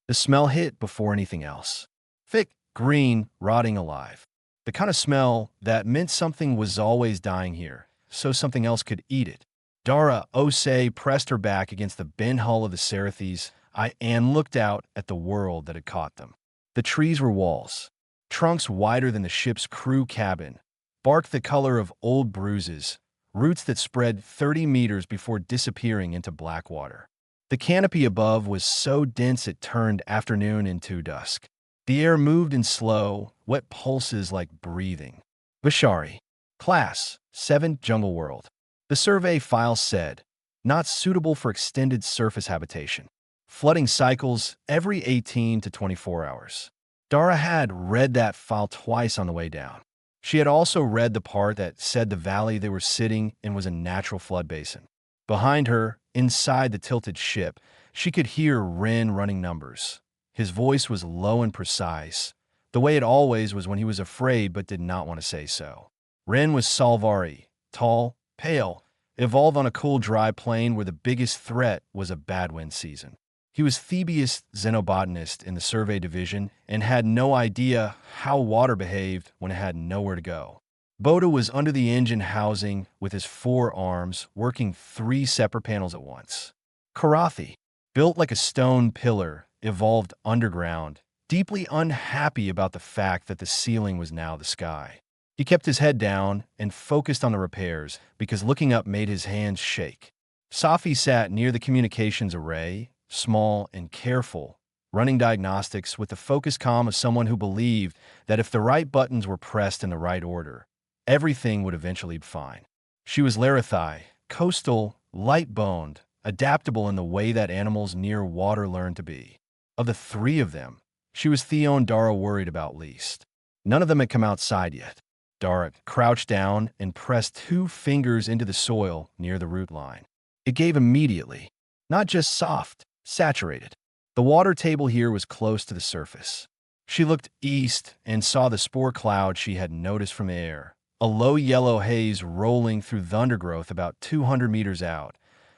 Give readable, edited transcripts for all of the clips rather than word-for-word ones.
The smell hit before anything else. Thick, green, rotting alive. The kind of smell that meant something was always dying here, so something else could eat it. Dara Osei pressed her back against the bent hull of the Cerathes and looked out at the world that had caught them. The trees were walls, trunks wider than the ship's crew cabin, bark the color of old bruises, roots that spread 30 meters before disappearing into black water. The canopy above was so dense it turned afternoon into dusk. The air moved in slow, wet pulses like breathing. Vishari. Class 7 Jungle World. The survey file said, not suitable for extended surface habitation. Flooding cycles every 18 to 24 hours. Dara had read that file twice on the way down. She had also read the part that said the valley they were sitting in was a natural flood basin. Behind her, inside the tilted ship, she could hear Ren running numbers. His voice was low and precise, the way it always was when he was afraid but did not want to say so. Ren was Salvari, tall, pale, evolved on a cool, dry plain where the biggest threat was a bad wind season. He was Thebius xenobotanist in the survey division and had no idea how water behaved when it had nowhere to go. Boda was under the engine housing with his 4 arms, working 3 separate panels at once. Karathi, built like a stone pillar, evolved underground, deeply unhappy about the fact that the ceiling was now the sky. He kept his head down and focused on the repairs because looking up made his hands shake. Safi sat near the communications array, small and careful, running diagnostics with the focused calm of someone who believed that if the right buttons were pressed in the right order, everything would eventually be fine. She was Larathai, coastal, light-boned, adaptable in the way that animals near water learn to be. Of the 3 of them, she was Theon Dara worried about least. None of them had come outside yet. Dara crouched down and pressed 2 fingers into the soil near the root line. It gave immediately, not just soft, saturated. The water table here was close to the surface. She looked east and saw the spore cloud she had noticed from the air, a low yellow haze rolling through the undergrowth about 200 meters out,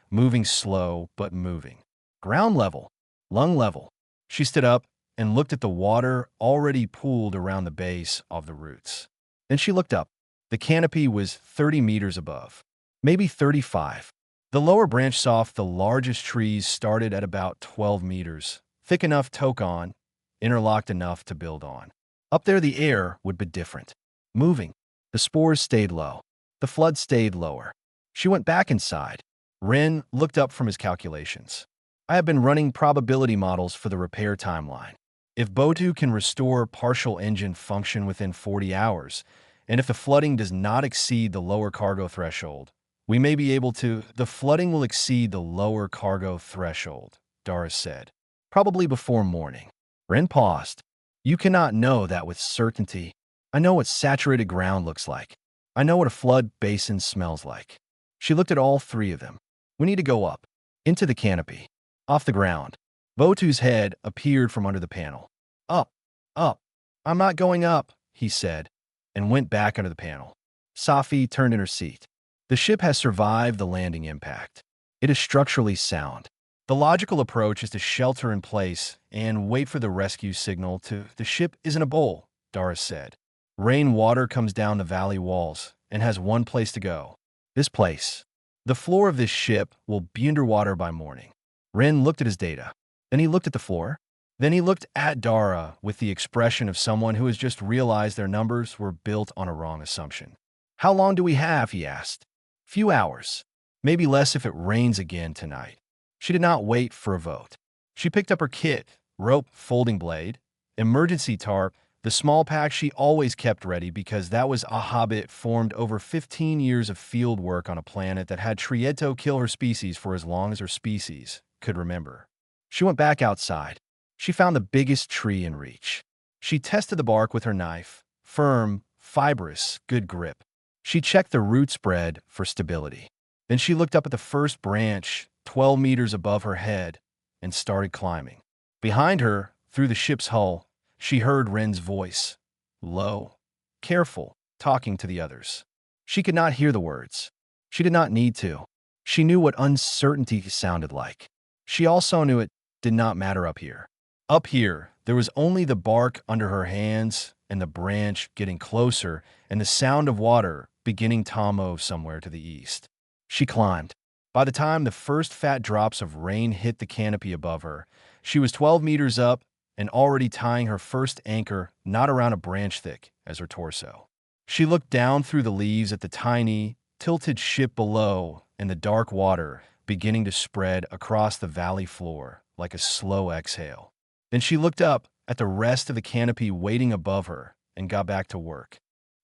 moving slow but moving. Ground level, lung level. She stood up and looked at the water already pooled around the base of the roots. Then she looked up. The canopy was 30 meters above, maybe 35. The lower branch saw the largest trees started at about 12 meters, thick enough to toke on, interlocked enough to build on. Up there the air would be different, moving. The spores stayed low. The flood stayed lower. She went back inside. Ren looked up from his calculations. I have been running probability models for the repair timeline. If Botu can restore partial engine function within 40 hours, and if the flooding does not exceed the lower cargo threshold, we may be able to— The flooding will exceed the lower cargo threshold, Doris said. Probably before morning. Ren paused. You cannot know that with certainty. I know what saturated ground looks like. I know what a flood basin smells like. She looked at all 3 of them. We need to go up. Into the canopy. Off the ground. Botu's head appeared from under the panel. Up. Up. I'm not going up, he said, and went back under the panel. Safi turned in her seat. The ship has survived the landing impact. It is structurally sound. The logical approach is to shelter in place and wait for the rescue signal to— The ship isn't a bowl, Doris said. Rainwater comes down the valley walls and has one place to go. This place. The floor of this ship will be underwater by morning. Ren looked at his data. Then he looked at the floor. Then he looked at Dara with the expression of someone who has just realized their numbers were built on a wrong assumption. How long do we have? He asked. Few hours. Maybe less if it rains again tonight. She did not wait for a vote. She picked up her kit, rope, folding blade, emergency tarp, the small pack she always kept ready because that was a habit formed over 15 years of field work on a planet that had Trieto kill her species for as long as her species could remember. She went back outside. She found the biggest tree in reach. She tested the bark with her knife. Firm, fibrous, good grip. She checked the root spread for stability. Then she looked up at the first branch, 12 meters above her head, and started climbing. Behind her, through the ship's hull, she heard Ren's voice, low, careful, talking to the others. She could not hear the words. She did not need to. She knew what uncertainty sounded like. She also knew it did not matter up here. Up here, there was only the bark under her hands and the branch getting closer and the sound of water beginning to move somewhere to the east. She climbed. By the time the first fat drops of rain hit the canopy above her, she was 12 meters up and already tying her first anchor not around a branch thick as her torso. She looked down through the leaves at the tiny, tilted ship below and the dark water beginning to spread across the valley floor like a slow exhale. Then she looked up at the rest of the canopy waiting above her and got back to work.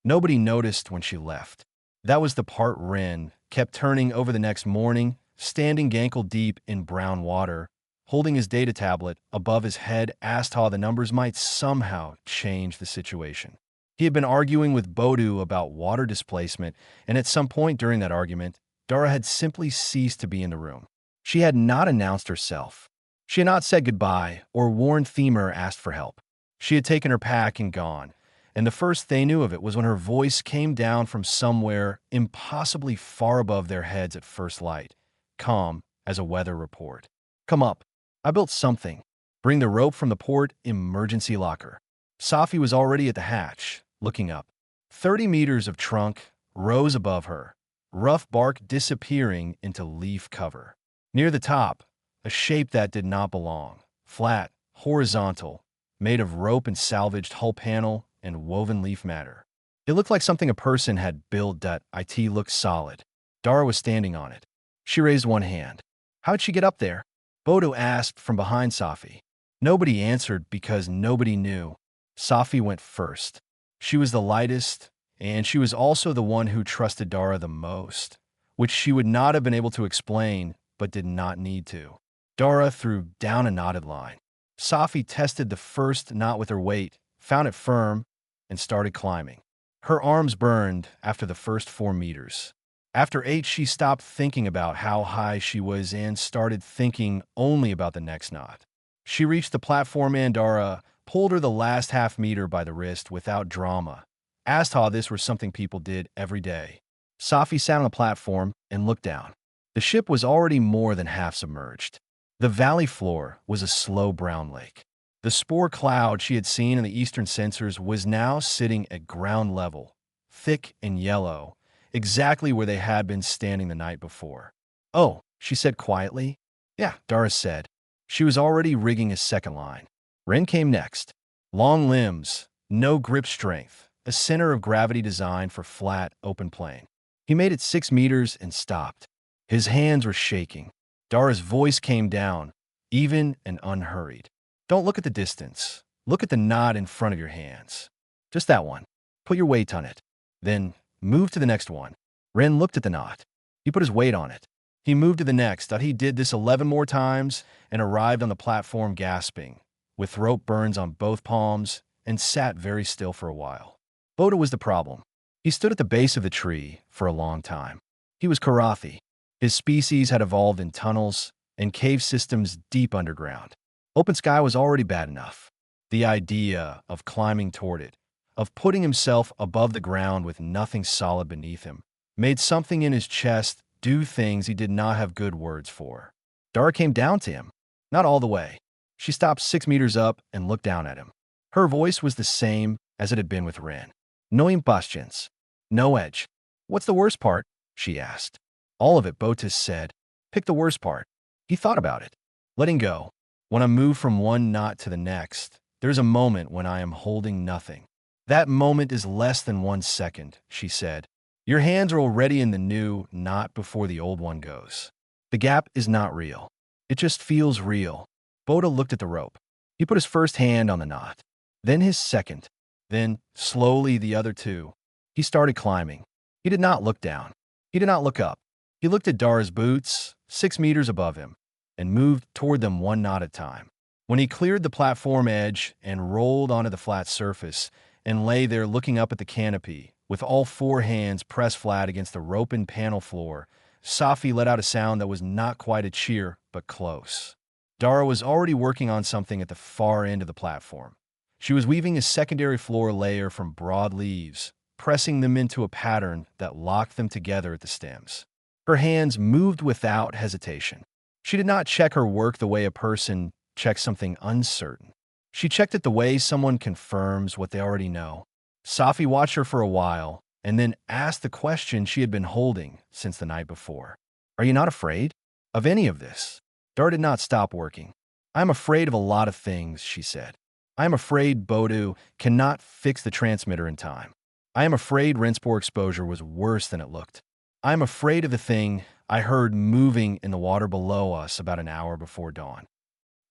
Nobody noticed when she left. That was the part Ren kept turning over the next morning, standing ankle deep in brown water, holding his data tablet above his head, asked how the numbers might somehow change the situation. He had been arguing with Bodu about water displacement, and at some point during that argument, Dara had simply ceased to be in the room. She had not announced herself. She had not said goodbye or warned Themer asked for help. She had taken her pack and gone, and the first they knew of it was when her voice came down from somewhere impossibly far above their heads at first light, calm as a weather report. "Come up. I built something. Bring the rope from the port emergency locker." Safi was already at the hatch, looking up. 30 meters of trunk rose above her, rough bark disappearing into leaf cover. Near the top, a shape that did not belong, flat, horizontal, made of rope and salvaged hull panel and woven leaf matter. It looked like something a person had built that it looked solid. Dara was standing on it. She raised one hand. "How'd she get up there?" Bodo asked from behind Safi. Nobody answered because nobody knew. Safi went first. She was the lightest, and she was also the one who trusted Dara the most, which she would not have been able to explain but did not need to. Dara threw down a knotted line. Safi tested the first knot with her weight, found it firm, and started climbing. Her arms burned after the first 4 meters. After 8, she stopped thinking about how high she was and started thinking only about the next knot. She reached the platform and Dara pulled her the last half meter by the wrist without drama, asked how this was something people did every day. Safi sat on the platform and looked down. The ship was already more than half submerged. The valley floor was a slow brown lake. The spore cloud she had seen in the eastern sensors was now sitting at ground level, thick and yellow, exactly where they had been standing the night before. "Oh," she said quietly. "Yeah," Dara said. She was already rigging a second line. Ren came next. Long limbs, no grip strength, a center of gravity designed for flat, open plane. He made it 6 meters and stopped. His hands were shaking. Dara's voice came down, even and unhurried. "Don't look at the distance. Look at the knot in front of your hands. Just that one. Put your weight on it. Then move to the next one." Ren looked at the knot. He put his weight on it. He moved to the next. He did this 11 more times and arrived on the platform gasping, with throat burns on both palms, and sat very still for a while. Boda was the problem. He stood at the base of the tree for a long time. He was Karathi. His species had evolved in tunnels and cave systems deep underground. Open sky was already bad enough. The idea of climbing toward it, of putting himself above the ground with nothing solid beneath him, made something in his chest do things he did not have good words for. Dara came down to him. Not all the way. She stopped 6 meters up and looked down at him. Her voice was the same as it had been with Ren. "No impatience. No edge." "What's the worst part?" she asked. "All of it," Botis said. "Pick the worst part." He thought about it. "Letting go. When I move from one knot to the next, there's a moment when I am holding nothing. That moment is less than 1 second," she said. "Your hands are already in the new knot before the old one goes. The gap is not real. It just feels real." Boda looked at the rope. He put his first hand on the knot, then his second, then, slowly, the other two. He started climbing. He did not look down. He did not look up. He looked at Dara's boots, 6 meters above him, and moved toward them 1 knot at a time. When he cleared the platform edge and rolled onto the flat surface and lay there looking up at the canopy, with all 4 hands pressed flat against the rope and panel floor, Safi let out a sound that was not quite a cheer, but close. Dara was already working on something at the far end of the platform. She was weaving a secondary floor layer from broad leaves, pressing them into a pattern that locked them together at the stems. Her hands moved without hesitation. She did not check her work the way a person check something uncertain. She checked it the way someone confirms what they already know. Safi watched her for a while and then asked the question she had been holding since the night before. Are you not afraid of any of this? Dara did not stop working. I am afraid of a lot of things, she said. I am afraid Bodu cannot fix the transmitter in time. I am afraid Rinspor exposure was worse than it looked. I am afraid of the thing I heard moving in the water below us about an hour before dawn.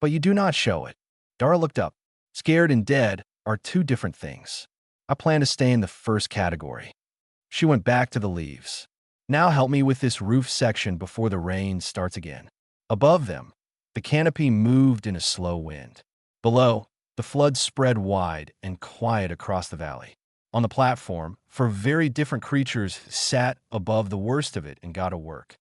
But you do not show it. Dara looked up. Scared and dead are two different things. I plan to stay in the first category. She went back to the leaves. Now help me with this roof section before the rain starts again. Above them, the canopy moved in a slow wind. Below, the flood spread wide and quiet across the valley. On the platform, four very different creatures sat above the worst of it and got to work.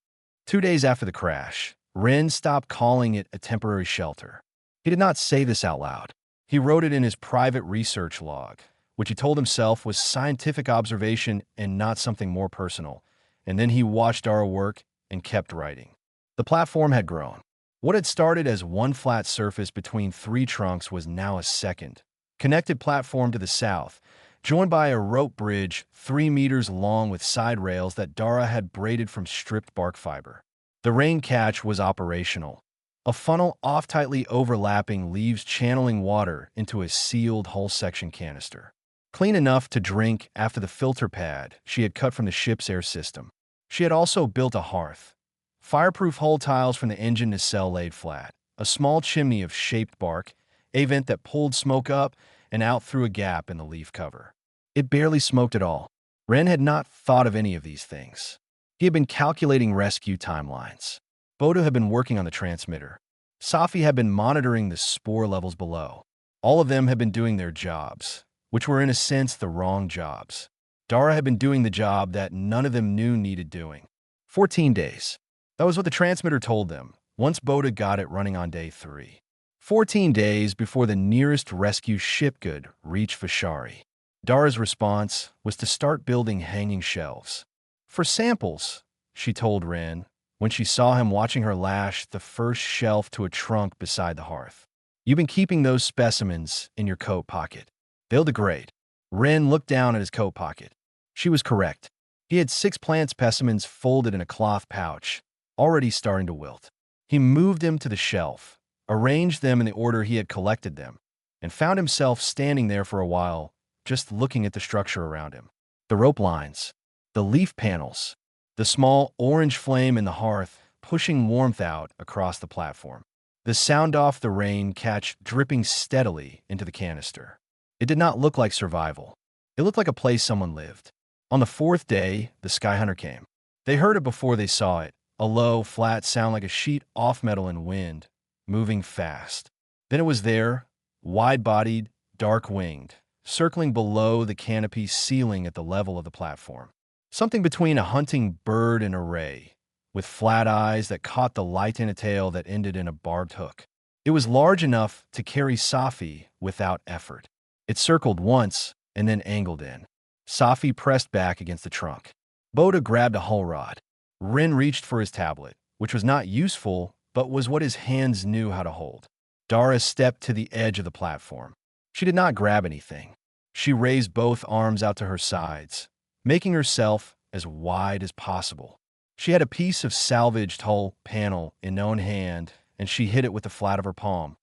2 days after the crash, Ren stopped calling it a temporary shelter. He did not say this out loud. He wrote it in his private research log, which he told himself was scientific observation and not something more personal. And then he watched Dara work and kept writing. The platform had grown. What had started as one flat surface between 3 trunks was now a second, connected platform to the south, joined by a rope bridge 3 meters long with side rails that Dara had braided from stripped bark fiber. The rain catch was operational. A funnel off-tightly overlapping leaves channeling water into a sealed hull-section canister. Clean enough to drink after the filter pad she had cut from the ship's air system. She had also built a hearth. Fireproof hull tiles from the engine nacelle laid flat. A small chimney of shaped bark, a vent that pulled smoke up and out through a gap in the leaf cover. It barely smoked at all. Ren had not thought of any of these things. He had been calculating rescue timelines. Bodo had been working on the transmitter. Safi had been monitoring the spore levels below. All of them had been doing their jobs, which were in a sense the wrong jobs. Dara had been doing the job that none of them knew needed doing. 14 days. That was what the transmitter told them, once Boda got it running on day 3. 14 days before the nearest rescue ship could reach Vashari. Dara's response was to start building hanging shelves. For samples, she told Ren, when she saw him watching her lash the first shelf to a trunk beside the hearth. You've been keeping those specimens in your coat pocket. They'll degrade. Ren looked down at his coat pocket. She was correct. He had 6 plant specimens folded in a cloth pouch, already starting to wilt. He moved them to the shelf, arranged them in the order he had collected them, and found himself standing there for a while, just looking at the structure around him. The rope lines, the leaf panels, the small orange flame in the hearth pushing warmth out across the platform. The sound off the rain catch dripping steadily into the canister. It did not look like survival. It looked like a place someone lived. On the 4th day, the Sky Hunter came. They heard it before they saw it, a low, flat sound like a sheet off metal in wind, moving fast. Then it was there, wide-bodied, dark-winged, circling below the canopy ceiling at the level of the platform. Something between a hunting bird and a ray, with flat eyes that caught the light in a tail that ended in a barbed hook. It was large enough to carry Safi without effort. It circled once and then angled in. Safi pressed back against the trunk. Boda grabbed a hull rod. Ren reached for his tablet, which was not useful, but was what his hands knew how to hold. Dara stepped to the edge of the platform. She did not grab anything. She raised both arms out to her sides, making herself as wide as possible. She had a piece of salvaged hull panel in one hand, and she hit it with the flat of her palm.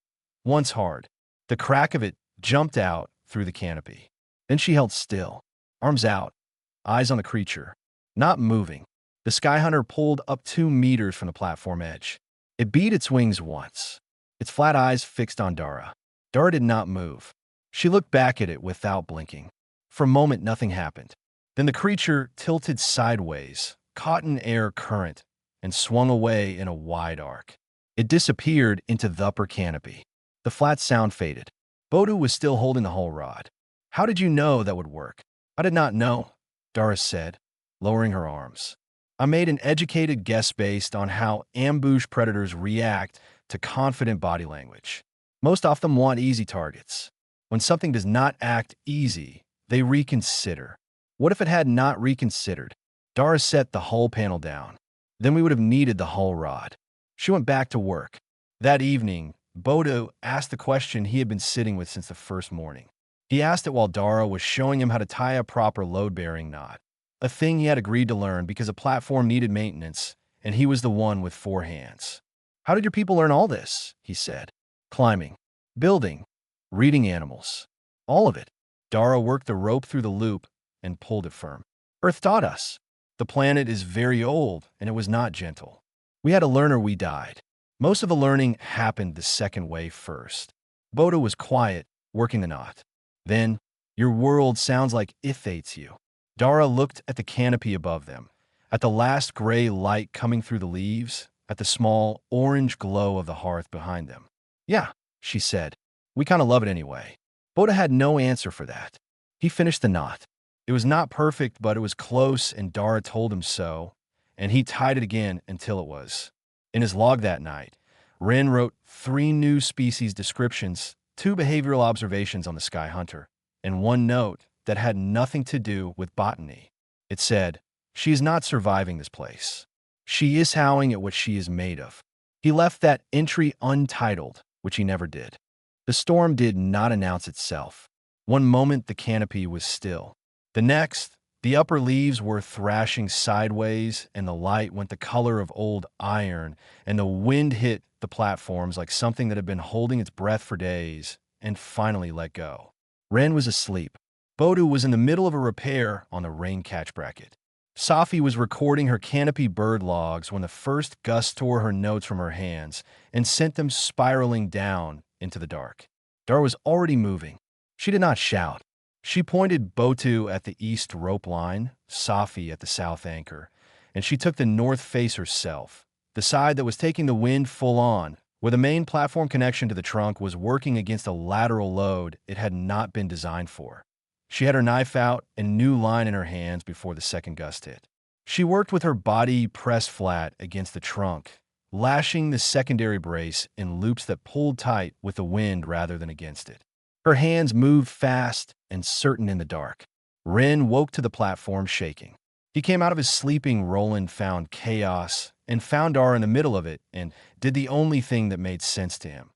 Once hard. The crack of it jumped out through the canopy. Then she held still, arms out, eyes on the creature, not moving. The Sky Hunter pulled up 2 meters from the platform edge. It beat its wings once, its flat eyes fixed on Dara. Dara did not move. She looked back at it without blinking. For a moment, nothing happened. Then the creature tilted sideways, caught an air current, and swung away in a wide arc. It disappeared into the upper canopy. The flat sound faded. Bodu was still holding the hull rod. How did you know that would work? I did not know, Dara said, lowering her arms. I made an educated guess based on how ambush predators react to confident body language. Most of them want easy targets. When something does not act easy, they reconsider. What if it had not reconsidered? Dara set the hull panel down. Then we would have needed the hull rod. She went back to work. That evening, Bodo asked the question he had been sitting with since the first morning. He asked it while Dara was showing him how to tie a proper load-bearing knot, a thing he had agreed to learn because a platform needed maintenance, and he was the one with 4 hands. "How did your people learn all this?" he said. "Climbing, building, reading animals. All of it." Dara worked the rope through the loop and pulled it firm. "Earth taught us. The planet is very old, and it was not gentle. We had to learn or we died. Most of the learning happened the second way first." Bodo was quiet, working the knot. Then, "Your world sounds like it hates you." Dara looked at the canopy above them, at the last gray light coming through the leaves, at the small orange glow of the hearth behind them. "Yeah," she said. "We kind of love it anyway." Bodo had no answer for that. He finished the knot. It was not perfect, but it was close, and Dara told him so, and he tied it again until it was. In his log that night, Ren wrote 3 new species descriptions, 2 behavioral observations on the Sky Hunter, and 1 note that had nothing to do with botany. It said, "She is not surviving this place. She is howling at what she is made of." He left that entry untitled, which he never did. The storm did not announce itself. One moment the canopy was still. The next, the upper leaves were thrashing sideways, and the light went the color of old iron, and the wind hit the platforms like something that had been holding its breath for days, and finally let go. Ren was asleep. Bodo was in the middle of a repair on the rain catch bracket. Safi was recording her canopy bird logs when the first gust tore her notes from her hands and sent them spiraling down into the dark. Dara was already moving. She did not shout. She pointed Botu at the east rope line, Safi at the south anchor, and she took the north face herself, the side that was taking the wind full on, where the main platform connection to the trunk was working against a lateral load it had not been designed for. She had her knife out and new line in her hands before the second gust hit. She worked with her body pressed flat against the trunk, lashing the secondary brace in loops that pulled tight with the wind rather than against it. Her hands moved fast and certain in the dark. Ren woke to the platform shaking. He came out of his sleeping Roland found chaos and found Dara in the middle of it and did the only thing that made sense to him.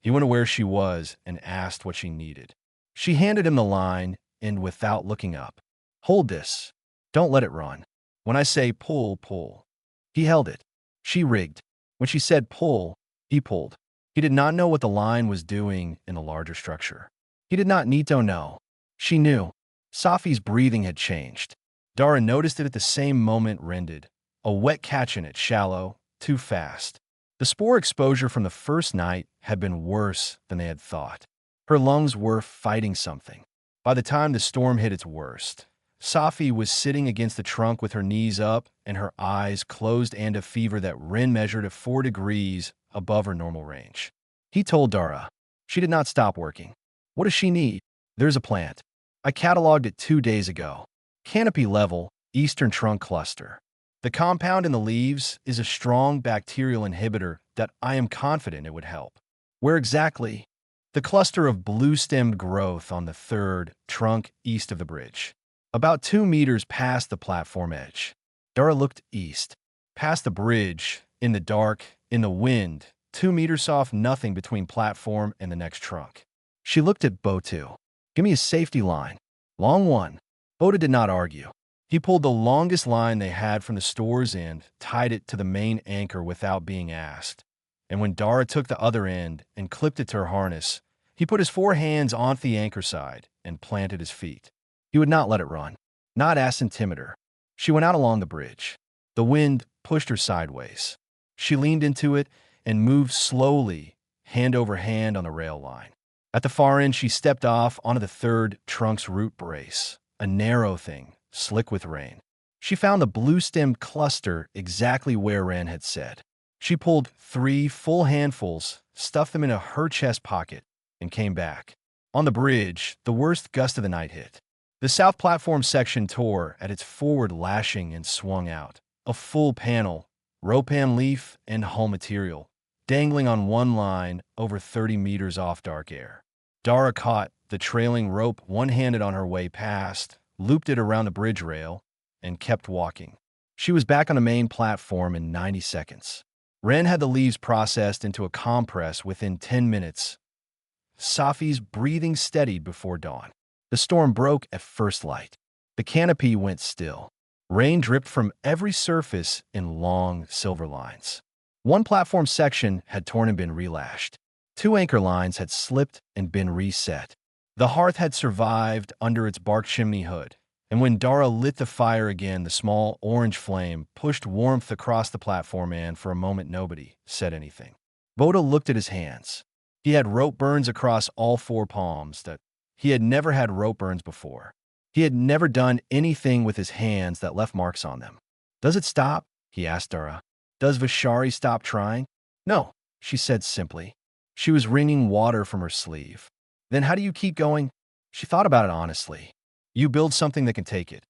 He went to where she was and asked what she needed. She handed him the line and without looking up. "Hold this. Don't let it run. When I say pull, pull." He held it. She rigged. When she said pull, he pulled. He did not know what the line was doing in the larger structure. He did not need to know. She knew. Safi's breathing had changed. Dara noticed it at the same moment Ren did. A wet catch in it, shallow, too fast. The spore exposure from the first night had been worse than they had thought. Her lungs were fighting something. By the time the storm hit its worst, Safi was sitting against the trunk with her knees up and her eyes closed and a fever that Ren measured at 4 degrees above her normal range. He told Dara. She did not stop working. "What does she need?" "There's a plant. I cataloged it 2 days ago. Canopy level, eastern trunk cluster. The compound in the leaves is a strong bacterial inhibitor that I am confident it would help." "Where exactly?" "The cluster of blue-stemmed growth on the 3rd trunk east of the bridge. About 2 meters past the platform edge." Dara looked east. Past the bridge, in the dark, in the wind, 2 meters off, nothing between platform and the next trunk. She looked at Botu. "Give me a safety line. Long one." Botu did not argue. He pulled the longest line they had from the store's end, tied it to the main anchor without being asked. And when Dara took the other end and clipped it to her harness, he put his 4 hands onto the anchor side and planted his feet. He would not let it run. Not a centimeter. She went out along the bridge. The wind pushed her sideways. She leaned into it and moved slowly, hand over hand on the rail line. At the far end, she stepped off onto the 3rd trunk's root brace, a narrow thing, slick with rain. She found the blue-stemmed cluster exactly where Ren had said. She pulled 3 full handfuls, stuffed them into her chest pocket, and came back. On the bridge, the worst gust of the night hit. The south platform section tore at its forward lashing and swung out. A full panel, ropan leaf and hull material, dangling on one line over 30 meters off dark air. Dara caught the trailing rope one-handed on her way past, looped it around the bridge rail, and kept walking. She was back on the main platform in 90 seconds. Ren had the leaves processed into a compress within 10 minutes. Safi's breathing steadied before dawn. The storm broke at first light. The canopy went still. Rain dripped from every surface in long, silver lines. One platform section had torn and been relashed. Two anchor lines had slipped and been reset. The hearth had survived under its bark chimney hood, and when Dara lit the fire again, the small orange flame pushed warmth across the platform, and for a moment nobody said anything. Boda looked at his hands. He had rope burns across all four palms. That he had never had rope burns before. He had never done anything with his hands that left marks on them. "Does it stop?" he asked Dara. "Does Vishari stop trying?" "No," she said simply. She was wringing water from her sleeve. "Then how do you keep going?" She thought about it honestly. "You build something that can take it.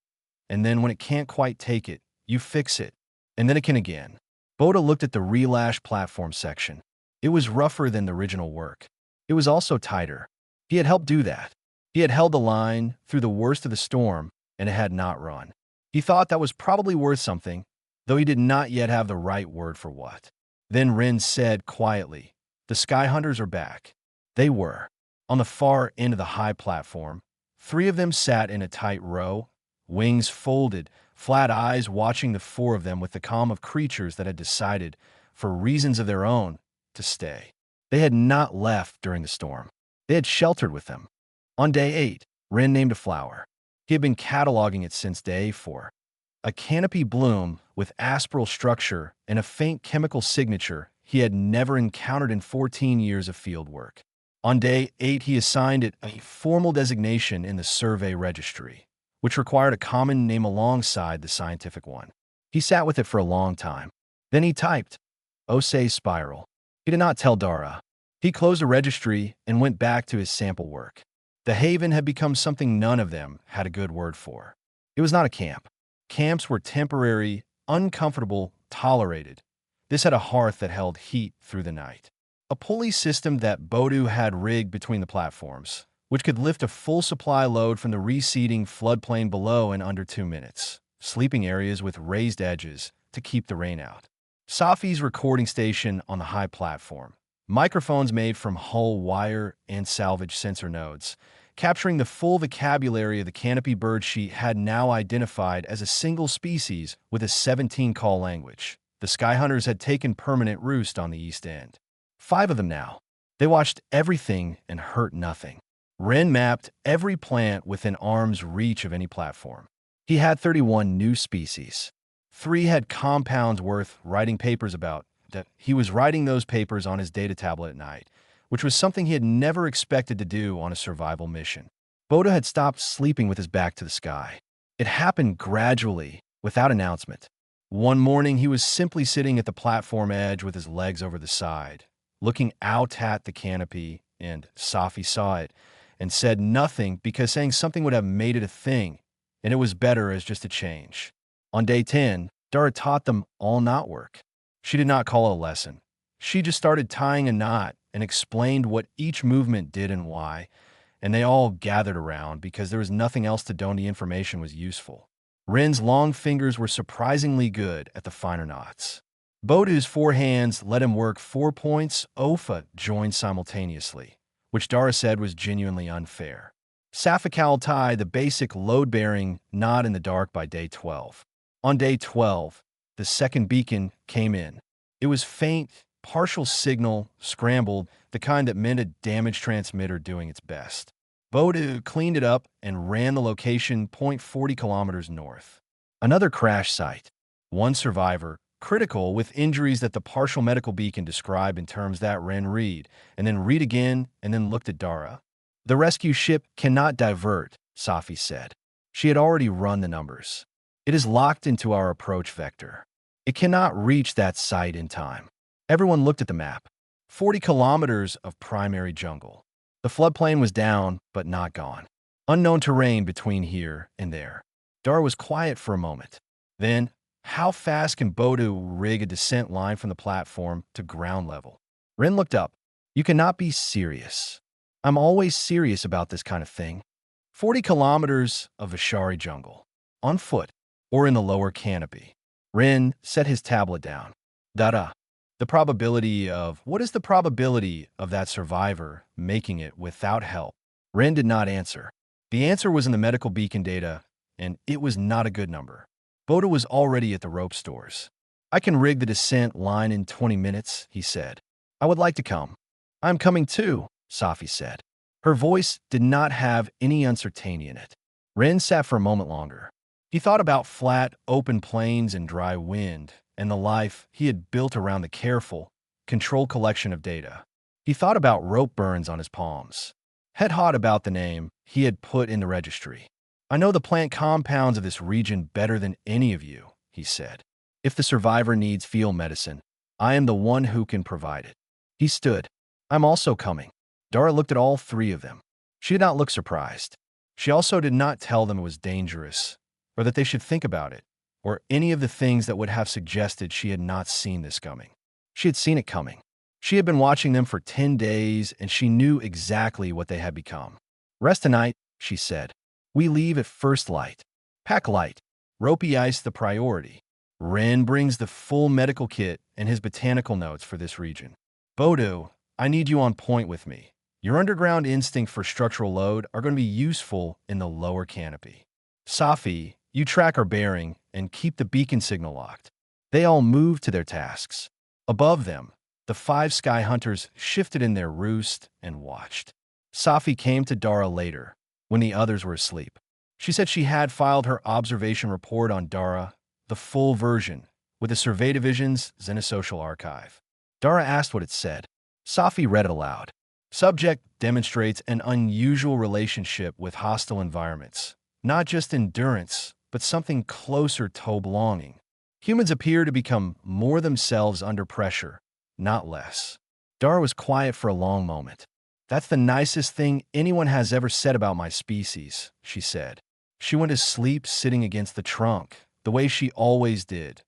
And then when it can't quite take it, you fix it. And then it can again." Boda looked at the relashed platform section. It was rougher than the original work. It was also tighter. He had helped do that. He had held the line through the worst of the storm, and it had not run. He thought that was probably worth something, though he did not yet have the right word for what. Then Rin said quietly, "The Sky Hunters are back." They were. On the far end of the high platform, three of them sat in a tight row, wings folded, flat eyes watching the four of them with the calm of creatures that had decided, for reasons of their own, to stay. They had not left during the storm. They had sheltered with them. On day 8, Rin named a flower. He had been cataloging it since day 4. A canopy bloom with aspiral structure and a faint chemical signature he had never encountered in 14 years of field work. On day 8, he assigned it a formal designation in the survey registry, which required a common name alongside the scientific one. He sat with it for a long time. Then he typed, "Osei Spiral." He did not tell Dara. He closed the registry and went back to his sample work. The Haven had become something none of them had a good word for. It was not a camp. Camps were temporary, uncomfortable, tolerated. This had a hearth that held heat through the night. A pulley system that Bodu had rigged between the platforms, which could lift a full supply load from the receding floodplain below in under 2 minutes. Sleeping areas with raised edges to keep the rain out. Safi's recording station on the high platform. Microphones made from hull wire and salvage sensor nodes, capturing the full vocabulary of the canopy bird she had now identified as a single species with a 17-call language. The Sky Hunters had taken permanent roost on the East End. 5 of them now. They watched everything and hurt nothing. Ren mapped every plant within arm's reach of any platform. He had 31 new species. 3 had compounds worth writing papers about. That he was writing those papers on his data tablet at night, which was something he had never expected to do on a survival mission. Boda had stopped sleeping with his back to the sky. It happened gradually, without announcement. One morning, he was simply sitting at the platform edge with his legs over the side, looking out at the canopy, and Safi saw it and said nothing because saying something would have made it a thing, and it was better as just a change. On day 10, Dara taught them all knot work. She did not call it a lesson. She just started tying a knot and explained what each movement did and why, and they all gathered around because there was nothing else to do and the information was useful. Ren's long fingers were surprisingly good at the finer knots. Bodu's 4 hands let him work 4 points Ofa joined simultaneously, which Dara said was genuinely unfair. Safikal tied the basic load-bearing knot in the dark by day 12. On day 12, the second beacon came in. It was faint, partial signal, scrambled, the kind that meant a damaged transmitter doing its best. Bodu cleaned it up and ran the location 0.40 kilometers north. Another crash site. 1 survivor, critical with injuries that the partial medical beacon described in terms that Ren read, and then read again, and then looked at Dara. "The rescue ship cannot divert," Safi said. She had already run the numbers. "It is locked into our approach vector. It cannot reach that site in time." Everyone looked at the map. 40 kilometers of primary jungle. The floodplain was down, but not gone. Unknown terrain between here and there. Dara was quiet for a moment. Then, how fast can Bodu rig a descent line from the platform to ground level? Ren looked up. "You cannot be serious." "I'm always serious about this kind of thing." 40 kilometers of Vishari jungle. On foot, or in the lower canopy. Ren set his tablet down. "Dada." What is the probability of that survivor making it without help? Ren did not answer. The answer was in the medical beacon data, and it was not a good number. Boda was already at the rope stores. I can rig the descent line in 20 minutes, he said. I would like to come. I'm coming too, Safi said. Her voice did not have any uncertainty in it. Ren sat for a moment longer. He thought about flat, open plains and dry wind, and the life he had built around the careful, controlled collection of data. He thought about rope burns on his palms. Head hot about the name he had put in the registry. I know the plant compounds of this region better than any of you, he said. If the survivor needs field medicine, I am the one who can provide it. He stood. I'm also coming. Dara looked at all three of them. She did not look surprised. She also did not tell them it was dangerous, or that they should think about it, or any of the things that would have suggested she had not seen this coming. She had seen it coming. She had been watching them for 10 days, and she knew exactly what they had become. Rest tonight, she said. We leave at first light. Pack light. Ropey ice the priority. Ren brings the full medical kit and his botanical notes for this region. Bodo, I need you on point with me. Your underground instinct for structural load are going to be useful in the lower canopy. Safi, you track our bearing and keep the beacon signal locked. They all moved to their tasks. Above them, the 5 sky hunters shifted in their roost and watched. Safi came to Dara later, when the others were asleep. She said she had filed her observation report on Dara, the full version, with the Survey Division's Xenosocial Archive. Dara asked what it said. Safi read it aloud. Subject demonstrates an unusual relationship with hostile environments. Not just endurance, but something closer to belonging. Humans appear to become more themselves under pressure, not less. Dara was quiet for a long moment. That's the nicest thing anyone has ever said about my species, she said. She went to sleep sitting against the trunk, the way she always did.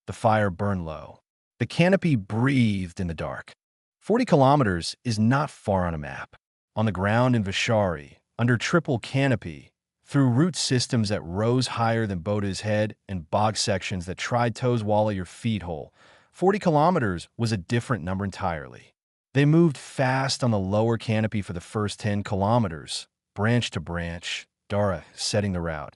The fire burned low. The canopy breathed in the dark. 40 kilometers is not far on a map. On the ground in Vishari, under triple canopy, through root systems that rose higher than Boda's head and bog sections that tried to wallow your feet whole, 40 kilometers was a different number entirely. They moved fast on the lower canopy for the first 10 kilometers, branch to branch, Dara setting the route,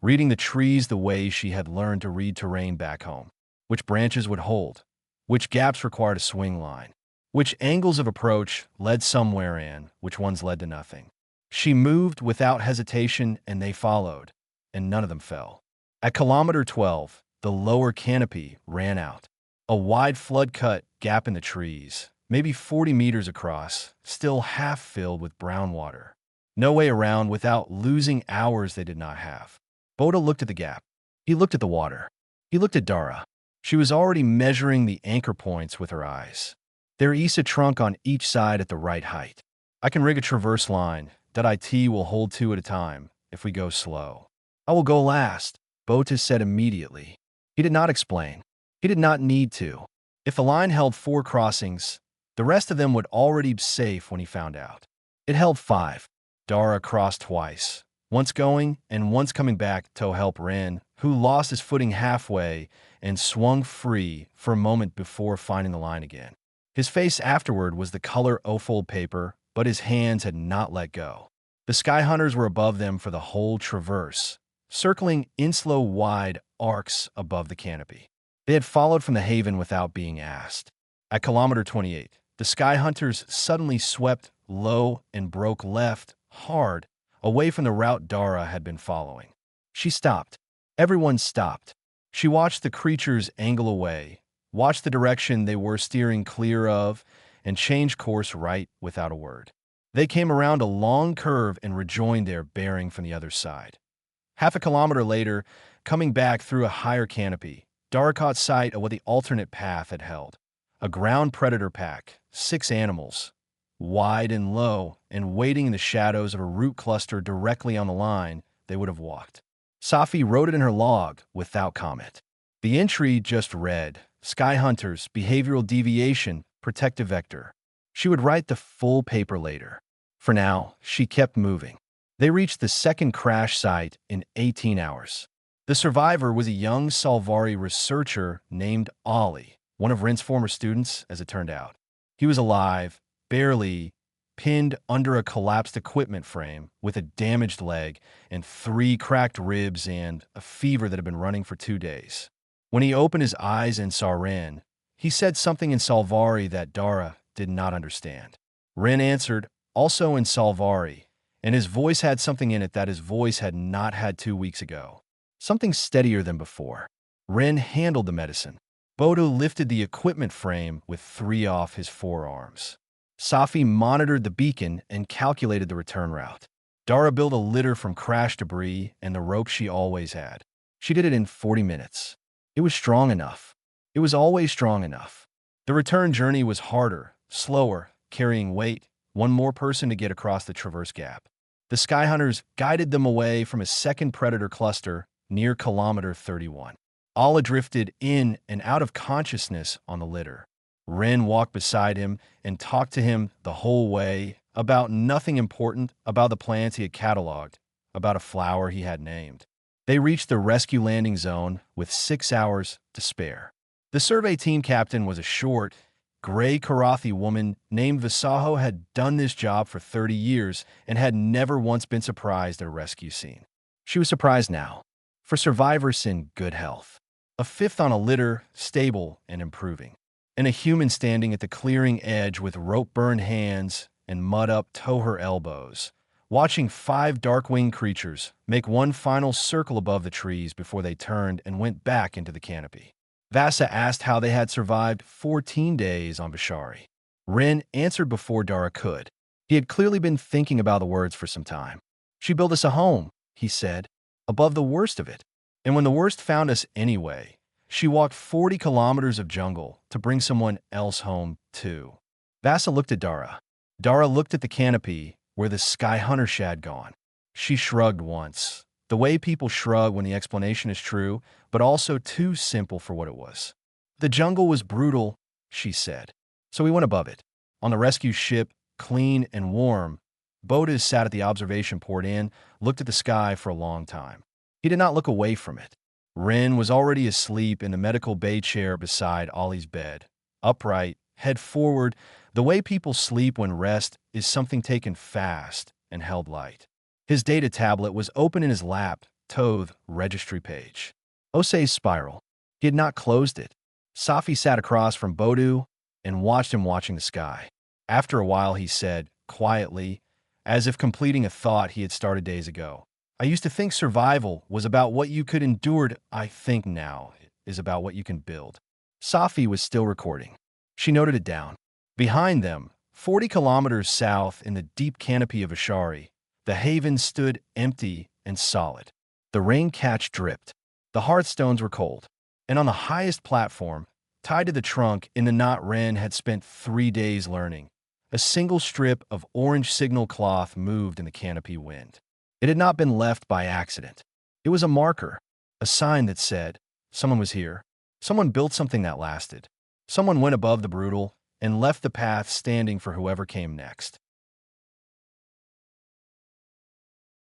reading the trees the way she had learned to read terrain back home. Which branches would hold, which gaps required a swing line, which angles of approach led somewhere and which ones led to nothing. She moved without hesitation and they followed, and none of them fell. At kilometer 12, the lower canopy ran out. A wide flood-cut gap in the trees, maybe 40 meters across, still half filled with brown water. No way around without losing hours they did not have. Boda looked at the gap. He looked at the water. He looked at Dara. She was already measuring the anchor points with her eyes. There is a trunk on each side at the right height. I can rig a traverse line that IT will hold 2 at a time if we go slow. I will go last, Botas said immediately. He did not explain. He did not need to. If the line held 4 crossings, the rest of them would already be safe when he found out. It held 5. Dara crossed twice, once going and once coming back to help Ren, who lost his footing halfway and swung free for a moment before finding the line again. His face afterward was the color O-fold paper, but his hands had not let go. The sky hunters were above them for the whole traverse, circling in slow wide arcs above the canopy. They had followed from the haven without being asked. At kilometer 28, the sky hunters suddenly swept low and broke left, hard, away from the route Dara had been following. She stopped. Everyone stopped. She watched the creatures angle away, watched the direction they were steering clear of, and change course right without a word. They came around a long curve and rejoined their bearing from the other side. Half a kilometer later, coming back through a higher canopy, Dara caught sight of what the alternate path had held. A ground predator pack, 6 animals, wide and low, and waiting in the shadows of a root cluster directly on the line they would have walked. Safi wrote it in her log without comment. The entry just read, Sky Hunters, Behavioral Deviation, Protective Vector. She would write the full paper later. For now, she kept moving. They reached the second crash site in 18 hours. The survivor was a young Salvari researcher named Ollie, one of Ren's former students, as it turned out. He was alive, barely, pinned under a collapsed equipment frame with a damaged leg and 3 cracked ribs and a fever that had been running for 2 days. When he opened his eyes and saw Ren, he said something in Salvari that Dara did not understand. Ren answered, also in Salvari, and his voice had something in it that his voice had not had 2 weeks ago. Something steadier than before. Ren handled the medicine. Bodo lifted the equipment frame with 3 off his forearms. Safi monitored the beacon and calculated the return route. Dara built a litter from crash debris and the rope she always had. She did it in 40 minutes. It was strong enough. It was always strong enough. The return journey was harder, slower, carrying weight, one more person to get across the Traverse Gap. The Skyhunters guided them away from a second predator cluster near kilometer 31. Alla drifted in and out of consciousness on the litter. Ren walked beside him and talked to him the whole way about nothing important, about the plants he had cataloged, about a flower he had named. They reached the rescue landing zone with 6 hours to spare. The survey team captain was a short, gray Karathi woman named Visaho, had done this job for 30 years and had never once been surprised at a rescue scene. She was surprised now, for survivors in good health. A 5th on a litter, stable and improving. And a human standing at the clearing edge with rope-burned hands and mud up to her elbows, watching 5 dark-winged creatures make one final circle above the trees before they turned and went back into the canopy. Vasa asked how they had survived 14 days on Bishari. Ren answered before Dara could. He had clearly been thinking about the words for some time. She built us a home, he said, above the worst of it. And when the worst found us anyway, she walked 40 kilometers of jungle to bring someone else home, too. Vasa looked at Dara. Dara looked at the canopy where the Sky Hunter had gone. She shrugged once, the way people shrug when the explanation is true, but also too simple for what it was. The jungle was brutal, she said. So we went above it. On the rescue ship, clean and warm, Bodas sat at the observation port and looked at the sky for a long time. He did not look away from it. Ren was already asleep in the medical bay chair beside Ollie's bed, upright, head forward, the way people sleep when rest is something taken fast and held light. His data tablet was open in his lap, Toth registry page. Osei's spiral. He had not closed it. Safi sat across from Bodu and watched him watching the sky. After a while, he said, quietly, as if completing a thought he had started days ago, I used to think survival was about what you could endure. I think now it is about what you can build. Safi was still recording. She noted it down. Behind them, 40 kilometers south in the deep canopy of Ashari, the haven stood empty and solid. The rain catch dripped. The hearthstones were cold. And on the highest platform, tied to the trunk in the knot Ren had spent 3 days learning, a single strip of orange signal cloth moved in the canopy wind. It had not been left by accident. It was a marker, a sign that said, someone was here. Someone built something that lasted. Someone went above the brutal and left the path standing for whoever came next.